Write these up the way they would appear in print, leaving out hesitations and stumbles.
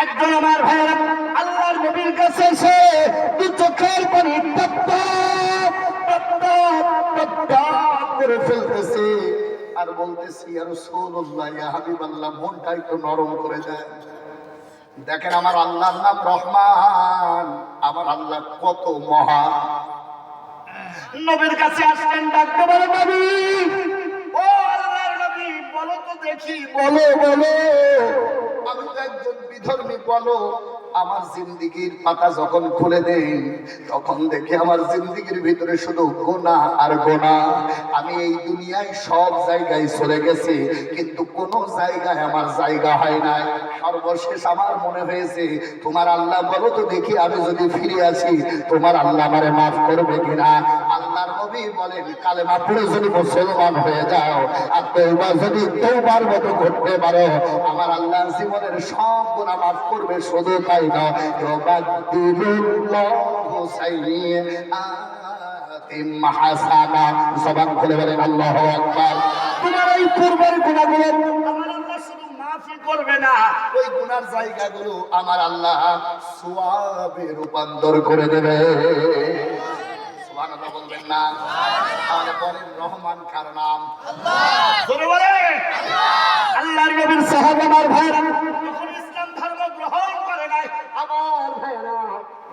একজন আমার ভাইয়েরা আল্লাহর নবীর কাছে এসে দু চোখের পানি top top top top top top করে ফেলতেছে আর বলতেছে ইয়া রাসূলুল্লাহ ইয়া হাবিবাল্লাহ, মনটা একটু নরম করে দেন। দেখেন আমার আল্লাহর নাম রহমান, আমার আল্লাহ কত মহান। নবীর কাছে আসলেন, ডাকতে বলে নবী, ও আল্লাহর নবী, বলো তো দেখি, বলো বলো, আমি তো একজন বিধর্মী, বলো। আমার জিন্দেগির পাতা যখন খুলে দেই তখন দেখি আমার জিন্দেগির ভিতরে শুধু গোনা আর গোনা। আমি এই দুনিয়ায় সব জায়গায় চলে গেছি, কিন্তু কোন জায়গায় আমার জায়গা হয় নাই। সর্বশেষ আমার মনে হয়েছে তোমার আল্লাহ, বলো তো দেখি আমি যদি ফিরে আসি তোমার আল্লাহ আমারে মাফ করবে কিনা। আল্লাহর নবী বলেন, কালেমা পড়ে যদি মুসলমান হয়ে যাও আর তওবা যদি তওবার মতো করতে পারো, আমার আল্লাহ জীবনের সব গুনাহ মাফ করবে। শুধু তাই না, ইউবাদদিলুল্লাহু সাইয়্যাতিহিম হাসানা। জবান খুলে বলেন আল্লাহু আকবার। তোমার এই পূর্বের গুনাহগুলো আমার আল্লাহ শুধু মাফই করবে না, ওই গুনার জায়গাগুলো আমার আল্লাহ সওয়াবে রূপান্তর করে দেবে। সুবহানাল্লাহ বলবেন না? তাহলে বলেন রহমান কার নাম? আল্লাহ। জোরে বলেন আল্লাহ। আল্লাহর নবীর সাহাবাবার ভাইরা যখন ইসলাম ধর্ম গ্রহণ করে নাই, আমার ভাইরা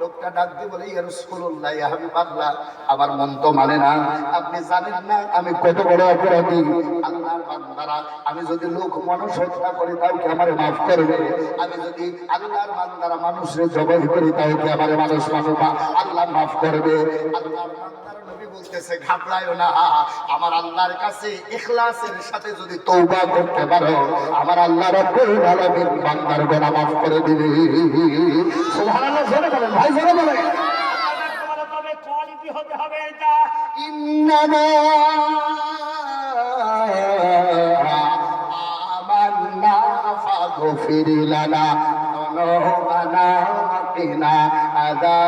লোকটা ডাক দিয়ে বলে, ইয়া রাসূলুল্লাহ ইয়া হাবিবাল্লাহ, আমার মন তো মানে না। আপনি জানেন না আমি কত বড় অপরাধী। আল্লাহর বান্দারা, আমি যদি লোক মানুষ হত্যা করি তাও কি আমারে মাফ করবে? আমি যদি আল্লাহর বান্দারা মানুষের জবাই করি তাও কি আমারে মানুষ আল্লাহ মাফ করবে? আল্লাহর বান্দারা নবী বলতেছে, ঘাবড়ায়ো না, আমার আল্লাহর কাছে ইখলাসের সাথে যদি তওবা করতে পারো, আমার আল্লাহ রব্বুল আলামিন বান্দার গুনাহ মাফ করে দিবে। সুবহানাল্লাহ। জোরে বলেন ভাই, জোরে বলেন। তবে কোয়ালিটি হতে হবে এটা, ইন্নামা আমান্না ফাগফির লানা যুনুবানা ওয়াকিনা আযাবান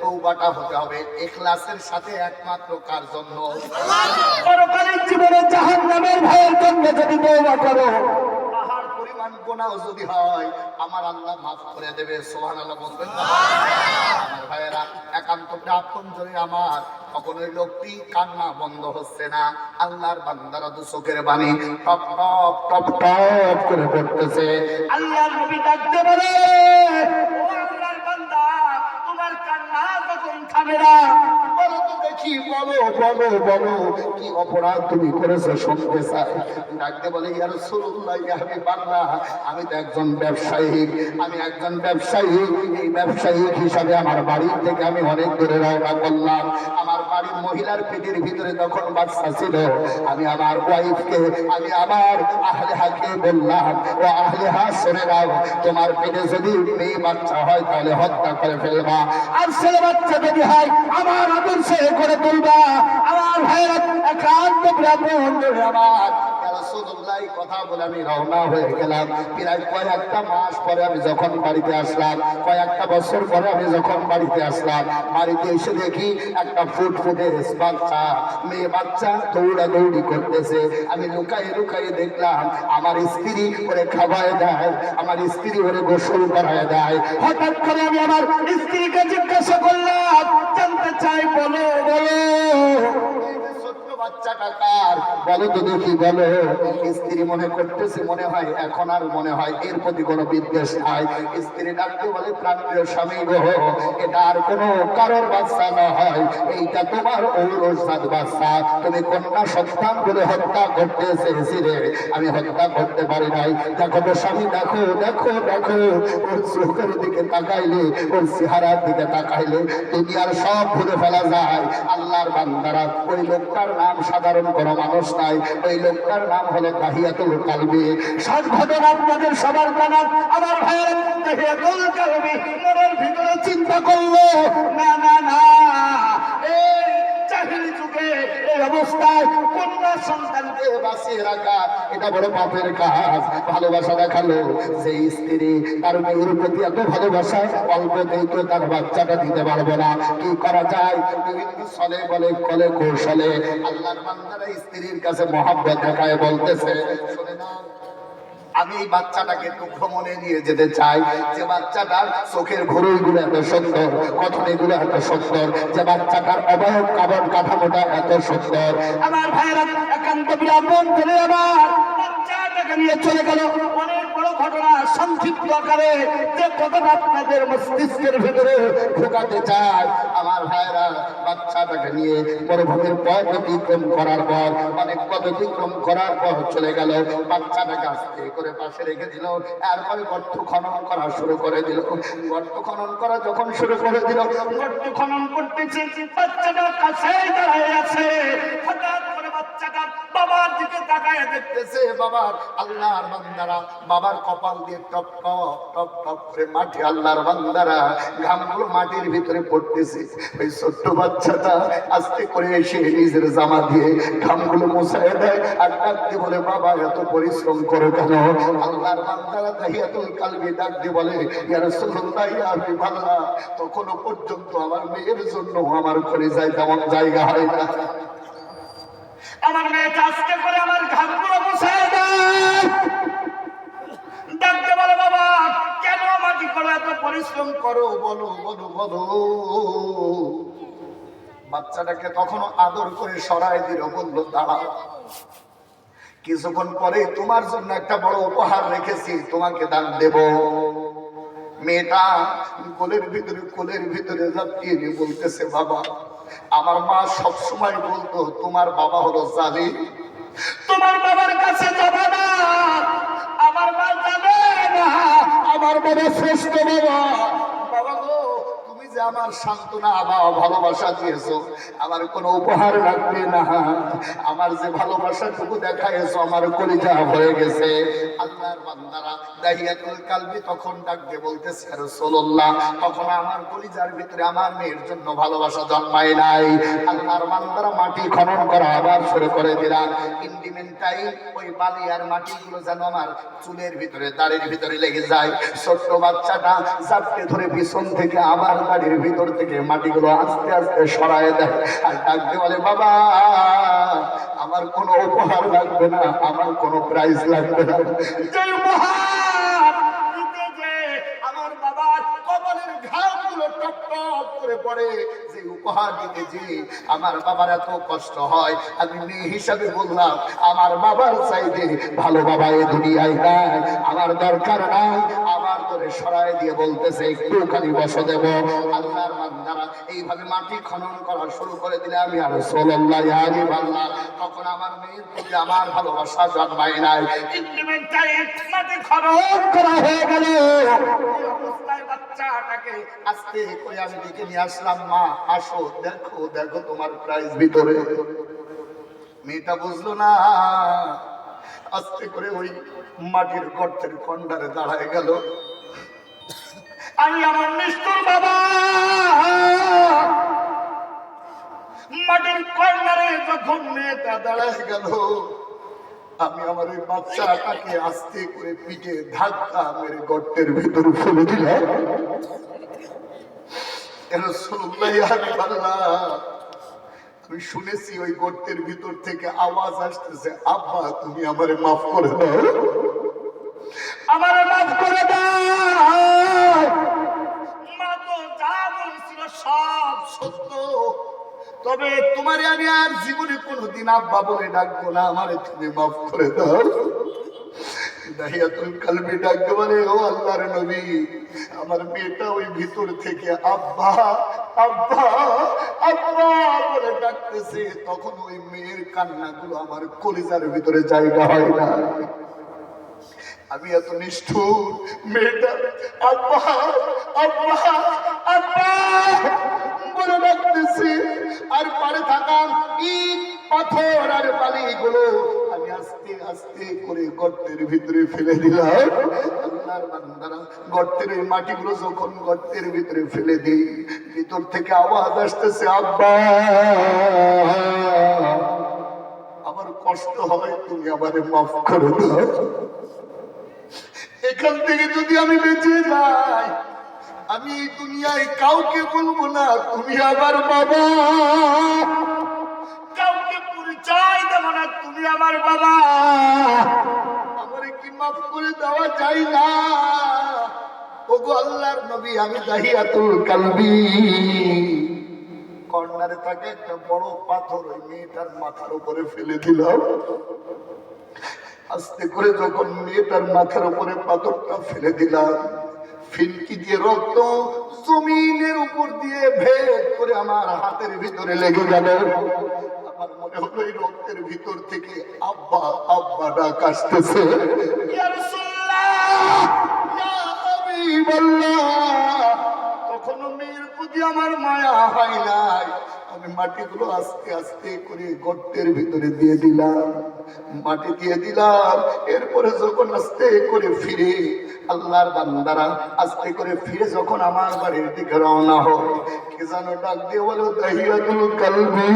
তওবাটা হতে হবে ইখলাসের সাথে। একমাত্র কার জন্য? পরকালের জীবনে জাহান্নামের ভয়ের জন্য যদি তওবা করো, পাহাড় পরিমাণ গুনাহ যদি হয়, আমার আল্লাহ মাফ করে দেবে। সুবহানাল্লাহ বলবেন না? আমার ভাইয়েরা, একান্ত আপনজনে আমার তখন ওই লোকটি কান্না বন্ধ হচ্ছে না। আল্লাহর বান্দারা দু চোখের পানি টপ টপ টপ টপ করে পড়তেছে। আল্লাহর নবী ডাকতে বলে, ও আল্লাহর বান্দা, তোমার কান্না যখন থামে না, বলো তো দেখি, বলো বলো বলো, কি অপরাধ তুমি করেছো শুনতে চাই। ডাকতে বলে, ইয়া রাসূলুল্লাহ ইয়া হাবিবাল্লাহ, আমি তো একজন ব্যবসায়ী, আমি একজন ব্যবসায়ী। এই ব্যবসায়ী হিসাবে আমার বাড়ি থেকে আমি অনেক দূরে রওনা করলাম। আমার বাড়ির মহিলার পেটের ভিতরে তখন বাচ্চা ছিল। আমি আমার ওয়াইফকে, আমি আমার আহলেহাকে বললাম, ও আহলেহা শুনে নাও, তোমার পেটে যদি মেয়ে বাচ্চা হয় তাহলে হত্যা করে ফেলবা, আর ছেলে বাচ্চা যদি হয় আমার আদর্শে করে তুলবা। আমার ভাইয়েরা, একান্ত ব্রাহ্মণ আমার রাসূলুল্লাহ কথা বলে আমি রওনা হয়ে গেলাম। প্রায় কয়েকটা মাস পরে আমি যখন বাড়িতে আসলাম, কয়েকটা বছর পরে আমি যখন বাড়িতে আসলাম, বাড়িতে এসে দেখি একটা ফুটফুটে বাচ্চা, মেয়ে বাচ্চা দৌড়াদৌড়ি করতেছে। আমি লুকায়ে লুকায়ে দেখলাম আমার স্ত্রী ওরে খাওয়ায় দেয়, আমার স্ত্রী ওরে গোসল করায় দেয়। হঠাৎ করে আমি আমার স্ত্রীকে জিজ্ঞাসা করলাম, জানতে চাই, বলো বলো বাচ্চাটা কার, বলো তো দেখি, বলো। স্ত্রী মনে করতেছে, মনে হয় এখন আর মনে হয় এর প্রতি কোনো বিদ্বেষ নাই। স্ত্রী ডাকতে বলে, প্রাণপ্রিয় স্বামী গো, এটা আর কোনো কারোর বাচ্চা না হয়, এইটা তোমার ঔরসাদ বাচ্চা। তুমি কন্যা সন্তান বলে হত্যা করতে চেয়েছিলে, আমি হত্যা করতে পারি নাই। দেখো তো স্বামী, দেখো দেখো দেখো, ওর চোখের দিকে তাকাইলে, ওর চেহারার দিকে তাকাইলে দুনিয়ার সব ভুলে ফেলা যায়। আল্লাহর বান্দারা, ওই লোকটার নাম সাধারণ কোনো মানুষ নাই, ওই লোকটার নাম হলো তাহিয়াতুল কালবি। সব ঘটনা আপনাদের সবার জানা। আমার ভাইয়ের তাহিয়াতুল কালবি মনের ভিতরে চিন্তা করলো, না না না, এই জাহিলি যুগে এই অবস্থায় কন্যা সন্তানকে বাঁচিয়ে রাখা এটা বড় পাপের কাজ। ভালোবাসা দেখালো যে স্ত্রী তার মেয়ের প্রতি এত ভালোবাসা, অল্পতেই তো তার বাচ্চাটা দিতে পারবে না, কি করা যায়? বিভিন্ন ছলে বলে কলে কৌশলে আল্লাহর বান্দারা স্ত্রীর কাছে মহব্বত দেখায়, বলতেছে শুনে না, আমি এই বাচ্চাটাকে একটু ভ্রমণে নিয়ে যেতে চাই, যে বাচ্চাটার চোখের ভুরুগুলো এত সুন্দর, কথনীগুলো এত সুন্দর, যে বাচ্চাটার অবয়ব কাঠামোটা এত সুন্দর। আমার ভাইয়েরা একান্ত বিরামন করে আমার বাচ্চাটাকে নিয়ে চলে গেল। অনেক বড় ঘটনা সংক্ষিপ্ত আকারে যে কথাটা আপনাদের মস্তিষ্কের ভিতরে ঢোকাতে চায়, আমার ভাইয়েরা বাচ্চাটাকে নিয়ে মরুভূমির পথ অতিক্রম করার পর, অনেক পথ অতিক্রম করার পর চলে গেল। বাচ্চাটাকে আস্তে করে পাশে রেখে দিল। এরপরে গর্ত খনন করা শুরু করে দিল। গর্ত খনন করা যখন শুরু করে দিল, গর্ত খনন করতেছে, বাচ্চাটার কাছে দাঁড়ায় আছে। হঠাৎ করে বাচ্চাটা বাবার দিকে তাকায় দেখতেছে, বাবার আল্লাহর বান্দারা বাবার কপাল দিয়ে টপ টপ টপ টপ করে মাটি, আল্লাহর বান্দারা ঘামগুলো মাটির ভিতরে পড়তেছে। ওই ছোট্ট বাচ্চাটা আস্তে করে এসে নিজের জামা দিয়ে ঘামগুলো মুছায় দেয় আর ডাক দিয়ে বলে, বাবা এত পরিশ্রম করো কেন? আল্লাহর বান্দারা তাহিয়াতুল কালবি ডাক দিয়ে বলে, ইয়া রাসূলুল্লাহ ইয়া হাবিবাল্লাহ, তখনও পর্যন্ত আমার মেয়ের জন্য আমার কলিজায় তেমন জায়গা হয় না। আমার মেয়েটা আস্তে করে আমার ঘামগুলো মুছায় দেয়, ডাকতে বলে, বাবা কেন মাটি করো, এত পরিশ্রম করো, বলো বলো বলো। বাচ্চাটাকে তখনও আদর করে সরাই দিল, বললো দাঁড়াও, কিছুক্ষণ পরে তোমার জন্য একটা বড় উপহার রেখেছি, তোমাকে দান দেব। মেয়েটা কোলের ভিতরে ঝাঁপিয়ে নিয়ে বলতেছে, বাবা আমার মা সবসময় বলতো তোমার বাবা হলো জালিম, তোমার বাবার কাছে যাবে না। আমার মা যাবে না, আমার বাবা শ্রেষ্ঠ বাবা। বাবা গো, তুমি যে আমার সান্ত্বনা বাবা ভালোবাসা দিয়েছো, আমার কোনো উপহার লাগবে না। আমার যে ভালোবাসাটুকু দেখাইছো, আমার কলিজা হয়ে গেছে। আল্লাহর বান্দারা দাহিয়াতুল কালবি তখন ডাক দিয়ে বলতেছে, রাসূলুল্লাহ তখন আমার কলিজার ভিতরে আমার মেয়ের জন্য ভালোবাসা জন্মায় নাই। আল্লাহর বান্দারা মাটি খনন করা আবার শুরু করে দিলাম। ইন্ডিমেন্টাই ওই বালি আর মাটিগুলো যেন আমার চুলের ভিতরে দাড়ির ভিতরে লেগে যায়। ছোট্ট বাচ্চাটা চাপটে ধরে পিছন থেকে আবার দাড়ির ভিতর থেকে মাটিগুলো আস্তে আস্তে সরায় দেয় আর ডাকতে বলে, বাবা আমার কোনো উপহার লাগবে না, আমার কোনো প্রাইজ লাগবে না। যে উপহার দিতে যে আমার বাবার কপালের ঘামগুলো টপ টপ করে পড়ে, যে উপহার দিতে যে আমার বাবার এত কষ্ট হয়, আমি মেয়ে হিসাবে বললাম আমার বাবার চাইতে ভালো বাবা এই দুনিয়ায় নাই, আমার দরকার নাই। আমার ধরে সরাই দিয়ে বলতেছে, একটুখানি বসে দেব। আল্লাহর বান্দারা এইভাবে মাটি খনন করা শুরু করে দিলে, আমি আর রাসূলুল্লাহ ইয়া হাবিবাল্লাহ তখন আমার মেয়ের প্রতি আমার ভালোবাসা জন্মায় নাই। ইন্ডিমেন্টাই মাটি খনন করা হয়ে গেল। এই অবস্থায় বাচ্চাটাকে আস্তে করে আমি ডেকে নিয়ে আসলাম, মা আসো, দেখো দেখো তোমার প্রাইজ ভিতরে। মেয়েটা বুঝলো না, আস্তে করে ওই মাটির গর্তের কন্ডারে দাঁড়ায় গেল। আমি আমার নিষ্ঠুর বাবা মাটির কর্নারে যখন মেয়েটা দাঁড়ায় গেল, আমি আমার ওই বাচ্চাটাকে আস্তে করে পিঠে ধাক্কা মেরে গর্তের ভিতরে ফেলে দিলাম। রাসূলুল্লাহ ইয়া হাবিবাল্লাহ, আমি শুনেছি ওই গর্তের ভিতর থেকে আওয়াজ আসতেছে, আব্বা তুমি আমারে মাফ করে দাও, আমারে মাফ করে দাও। মা তো যা বলেছিল সব সত্য, তবে তোমারে আমি আর জীবনে কোনোদিন আব্বা বলে ডাকবো না, আমারে তুমি মাফ করে দাও। দাহিয়াতুল কালবি ডাকতে বলে, ও আল্লাহর নবী, আমার মেয়েটা ওই ভিতর থেকে আব্বা আব্বা আব্বা বলে ডাকতেছে, তখন ওই মেয়ের কান্নাগুলো আমার কলিজার ভিতরে জায়গা হয় না। আমি এত নিষ্ঠুর, মেয়েটা আব্বা আব্বা আব্বা বলে ডাকতেছি, আর পারে থাকা ইট পাথর আর বালিগুলো আমি আস্তে আস্তে করে গর্তের ভিতরে ফেলে দিলাম। আল্লাহর বান্দারা গর্তের এই মাটিগুলো যখন গর্তের ভিতরে ফেলে দিই, ভিতর থেকে আওয়াজ আসতেছে, আব্বা। আমার কষ্ট হয় তুমি আমারে মাফ করে দাও। এখান থেকে যদি আমি বেঁচে যাই, আমি এই দুনিয়ায় কাউকে বলবো না তুমি আমার বাবা, কাউকে পরিচয় দেবো না তুমি আমার বাবা। আমারে কি মাফ করে দেওয়া যায় না? ওগো আল্লাহর নবী, আমি দাহিয়াতুল কালবি। কর্নারে থাকে একটা বড় পাথর, ওই মেয়েটার মাথার উপরে ফেলে দিলাম। আস্তে করে যখন মেয়েটার মাথার উপরে পাথরটা ফেলে দিলাম, ফিনকি দিয়ে রক্ত জমিনের উপর দিয়ে ভেদ করে আমার হাতের ভিতরে লেগে গেল। আমার মনে হলো এই রক্তের ভিতর থেকে আব্বা আব্বা ডাক আসতেছে। ইয়া রাসূলুল্লাহ, ইয়া হাবিবাল্লাহ। তখনো মেয়ের প্রতি আমার মায়া হয় নাই। আমি মাটিগুলো আস্তে আস্তে করে গর্তের ভিতরে দিয়ে দিলাম, মাটি দিয়ে দিলাম। এরপরে যখন আস্তে করে ফিরে আল্লাহর বান্দারা আস্তে করে ফিরে যখন আমার বাড়ির দিকে রওনা হয়, কে যেন ডাক দিয়ে বলো দাহিয়াতুল কালবি।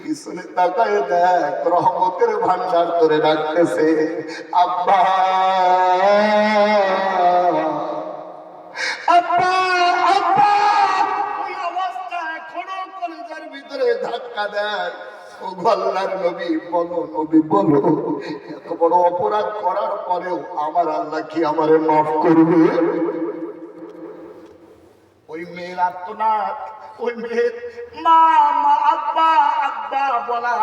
পিছনে তাকায় দেখ, রহমতের ভান্ডার তোরে ডাকতেছে আব্বা আব্বা আব্বা। ওই অবস্থা এখনো কলিজার ভিতরে ধাক্কা দেয়। ও আল্লাহর নবী বলো, নবী বলো, এত বড় অপরাধ করার পরেও আমার আল্লাহ কি আমারে মাফ করবে? ওই মেয়ের আত্মনাদ, ওই মেয়ের মা মা আব্বা আব্বা বলা,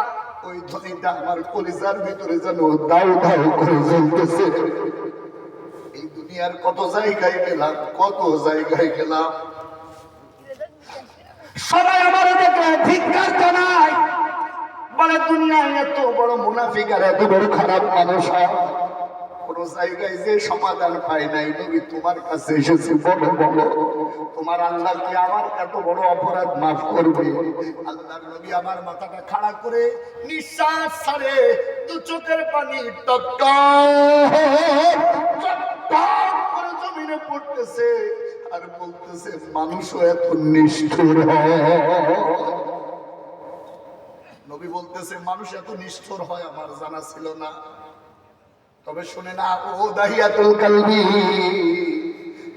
ওই ধ্বনিটা আমার কলিজার ভিতরে যেন দাউ দাউ করে জ্বলতেছে। এই দুনিয়ার কত জায়গায় গেলাম, কত জায়গায় গেলাম, সবাই আমার দেখে ধিক্কার জানায়, বলে দুনিয়ায় এত বড় মুনাফিক আর এত বড় খারাপ মানুষ হয়। কোন জায়গায় যে সমাধান পাই নাই। নবী তোমার কাছে এসেছি, বলো বলো তোমার আল্লাহ কি আমার এত বড় অপরাধ মাফ করবে? আল্লাহর নবী আমার মাথাটা খাড়া করে নিঃশ্বাস ছাড়ে, দু চোখের পানি টপ টপ করে জমিনে পড়তেছে আর বলতেছে মানুষও এত নিষ্ঠুর হয়। নবী বলতেছে মানুষ এত নিষ্ঠুর হয় আমার জানা ছিল না। তবে শুনে না ও দাহিয়াতুল কালবি,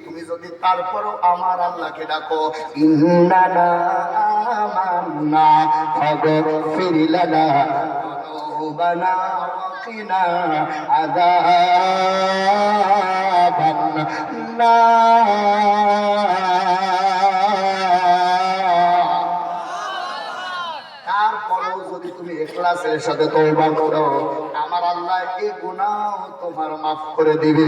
তুমি যদি তারপরও আমার আল্লাহকে ডাকো, ইন্নানা আমান্না ফাগফির লানা যুনুবানা ওয়াকিনা আযাবান নার। তারপরেও যদি তুমি ইখলাসের সাথে তওবা করো, আমার আল্লাহ এই গুনাহ তোমার মাফ করে দিবে।